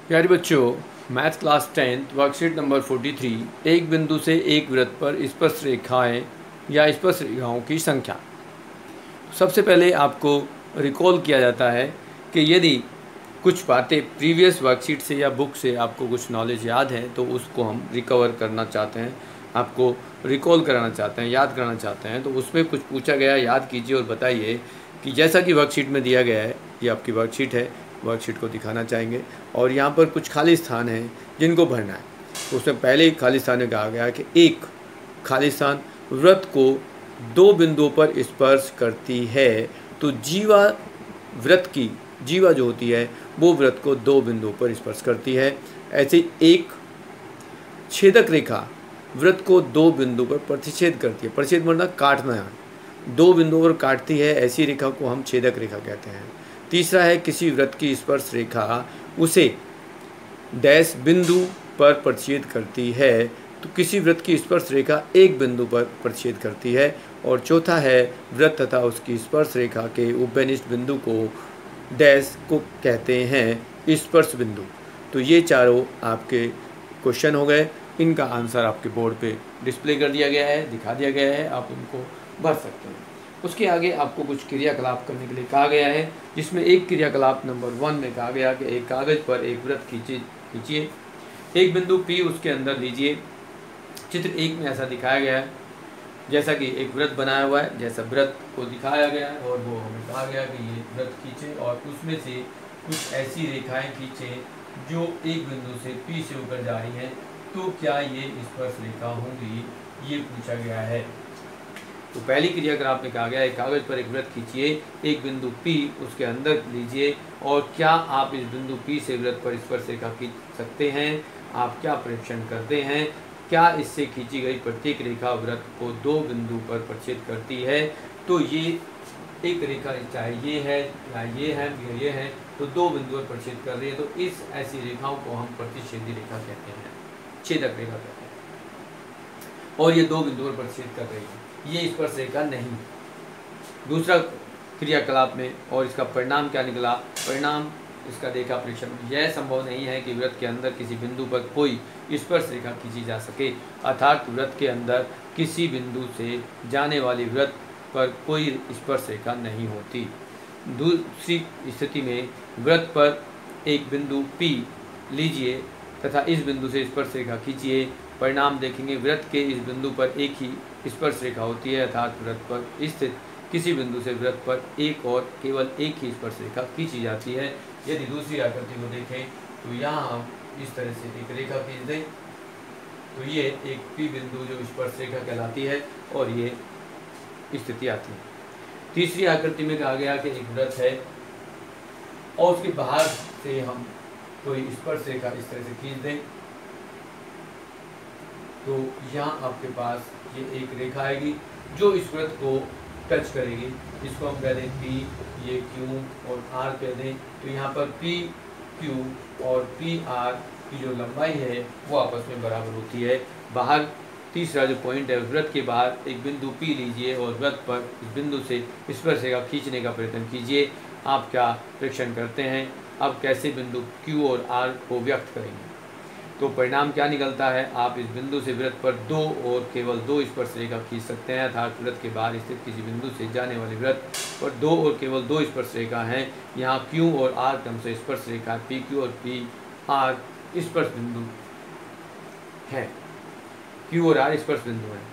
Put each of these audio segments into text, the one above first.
प्यारे बच्चों, math class 10th worksheet number 43 एक बिंदु से एक वृत्त पर स्पर्श रेखाएं या स्पर्श रेखाओं की संख्या। सबसे पहले आपको रिकॉल किया जाता है कि यदि कुछ बातें प्रीवियस वर्कशीट से या बुक से आपको कुछ नॉलेज याद है तो उसको हम रिकवर करना चाहते हैं, आपको रिकॉल कराना चाहते हैं, याद करना चाहते हैं। तो उसमें कुछ पूछा गया, याद कीजिए और बताइए कि जैसा कि वर्कशीट में दिया गया है, ये आपकी वर्कशीट है, वर्कशीट को दिखाना चाहेंगे और यहाँ पर कुछ खाली स्थान हैं जिनको भरना है। तो उसमें पहले ही खाली स्थान में कहा गया कि एक खाली स्थान वृत्त को दो बिंदुओं पर स्पर्श करती है। तो जीवा वृत्त की जीवा जो होती है वो वृत्त को दो बिंदुओं पर स्पर्श करती है। ऐसे एक छेदक रेखा वृत्त को दो बिंदु पर प्रतिच्छेद करती है। प्रतिच्छेद मतलब काटना है, दो बिंदुओं पर काटती है, ऐसी रेखा को हम छेदक रेखा कहते हैं। तीसरा है किसी वृत्त की स्पर्श रेखा उसे डैश बिंदु पर प्रतिच्छेद करती है। तो किसी वृत्त की स्पर्श रेखा एक बिंदु पर प्रतिच्छेद करती है। और चौथा है वृत्त तथा उसकी स्पर्श रेखा के उभयनिष्ठ बिंदु को डैश को कहते हैं स्पर्श बिंदु। तो ये चारों आपके क्वेश्चन हो गए, इनका आंसर आपके बोर्ड पे डिस्प्ले कर दिया गया है, दिखा दिया गया है, आप उनको भर सकते हैं। उसके आगे आपको कुछ क्रियाकलाप करने के लिए कहा गया है, जिसमें एक क्रियाकलाप नंबर 1 में कहा गया कि एक कागज़ पर एक वृत्त खींचिए, एक बिंदु P उसके अंदर लीजिए। चित्र 1 में ऐसा दिखाया गया है, जैसा कि एक वृत्त बनाया हुआ है, जैसा वृत्त को दिखाया गया है और वो हमें कहा गया कि ये वृत्त खींचे और उसमें से कुछ ऐसी रेखाएं खींचे जो एक बिंदु से P से होकर जा रही हैं। तो क्या ये स्पर्श रेखा होंगी, ये पूछा गया है। तो पहली क्रियाकलाप में कहा गया है कागज पर एक वृत्त खींचिए, एक बिंदु P उसके अंदर लीजिए और क्या आप इस बिंदु P से वृत्त पर स्पर्श रेखा खींच सकते हैं। आप क्या परीक्षण करते हैं, क्या इससे खींची गई प्रत्येक रेखा वृत्त को दो बिंदु पर प्रतिच्छेद करती है। तो ये एक रेखा चाहे ये है या ये है या ये है, तो दो बिंदु पर प्रतिच्छेद कर रही है। तो इस ऐसी रेखाओं को हम प्रतिच्छेदी रेखा कहते हैं, छेदक रेखा कहते हैं। और ये दो बिंदु पर प्रतिच्छेद कर रही है, ये स्पर्श रेखा नहीं। दूसरा क्रियाकलाप में और इसका परिणाम क्या निकला, परिणाम इसका देखा परीक्षण। यह संभव नहीं है कि वृत्त के अंदर किसी बिंदु पर कोई स्पर्श रेखा खींची जा सके, अर्थात वृत्त के अंदर किसी बिंदु से जाने वाली वृत्त पर कोई स्पर्श रेखा नहीं होती। दूसरी स्थिति में वृत्त पर एक बिंदु P लीजिए तथा इस बिंदु से स्पर्श रेखा खींचिए। परिणाम देखेंगे, वृत्त के इस बिंदु पर एक ही स्पर्श रेखा होती है, अर्थात वृत्त पर स्थित किसी बिंदु से वृत्त पर एक और केवल एक ही स्पर्श रेखा खींची जाती है। यदि दूसरी आकृति को देखें तो यहाँ हम इस तरह से एक रेखा खींच दें तो ये एक P बिंदु जो स्पर्श रेखा कहलाती है और ये स्थिति आती है। तीसरी आकृति में कहा गया कि एक वृत्त है और उसके बाहर से हम कोई स्पर्श रेखा इस तरह से खींच दें तो यहाँ आपके पास ये एक रेखा आएगी जो इस वृत्त को टच करेगी। इसको हम कह दें P, ये Q और R कह दें। तो यहाँ पर P Q और P R की जो लंबाई है वो आपस में बराबर होती है। बाहर तीसरा जो पॉइंट है, वृत्त के बाहर एक बिंदु P लीजिए और वृत्त पर इस बिंदु से स्पर्श रेखा खींचने का प्रयत्न कीजिए। आप क्या परीक्षण करते हैं, अब कैसे बिंदु Q और R को व्यक्त करेंगे। तो परिणाम क्या निकलता है, आप इस बिंदु से वृत्त पर दो और केवल दो स्पर्श रेखा खींच सकते हैं, अर्थात वृत्त के बाहर स्थित किसी बिंदु से जाने वाले वृत्त पर दो और केवल दो स्पर्श रेखा हैं। यहाँ Q और R क्रम से स्पर्श रेखा PQ और PR स्पर्श बिंदु है, Q और R स्पर्श बिंदु हैं।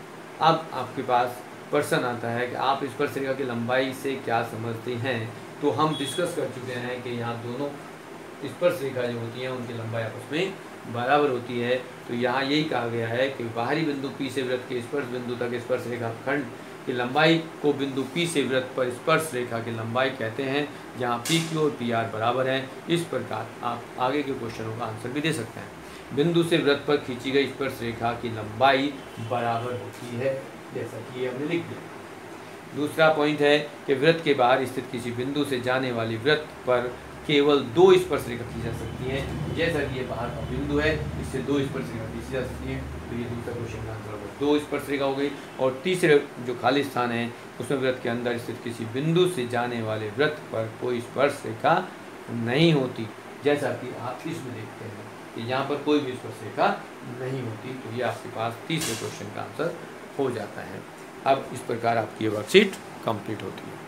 अब आपके पास प्रश्न आता है कि आप स्पर्श रेखा की लंबाई से क्या समझते हैं। तो हम डिस्कस कर चुके हैं कि यहाँ दोनों स्पर्श रेखा जो होती हैं उनकी लंबाई आपस में बराबर होती है। तो यहाँ यही कहा गया है कि बाहरी बिंदु P से वृत्त के स्पर्श बिंदु तक स्पर्श रेखा खंड की लंबाई को बिंदु P से वृत्त पर स्पर्श रेखा की लंबाई कहते हैं, जहाँ PQ और PR बराबर हैं। इस प्रकार आप आगे के क्वेश्चनों का आंसर भी दे सकते हैं। बिंदु से वृत्त पर खींची गई स्पर्श रेखा की लंबाई बराबर होती है, जैसा कि ये हमने लिख दिया। दूसरा पॉइंट है कि वृत्त के बाहर स्थित किसी बिंदु से जाने वाली वृत्त पर केवल दो स्पर्श रेखा खींची जा सकती है, जैसा कि ये बाहर का बिंदु है, इससे दो स्पर्श रेखा खींची जा सकती है। तो ये दूसरा क्वेश्चन का आंसर होगा, दो स्पर्श रेखा हो गई। और तीसरे जो खाली स्थान है उसमें वृत्त के अंदर स्थित किसी बिंदु से जाने वाले वृत्त पर कोई स्पर्श रेखा नहीं होती। जैसा कि आप इसमें देखते हैं कि यहाँ पर कोई भी स्पर्शरेखा नहीं होती। तो ये आपके पास तीसरे क्वेश्चन का आंसर हो जाता है। अब इस प्रकार आपकी ये वर्कशीट कंप्लीट होती है।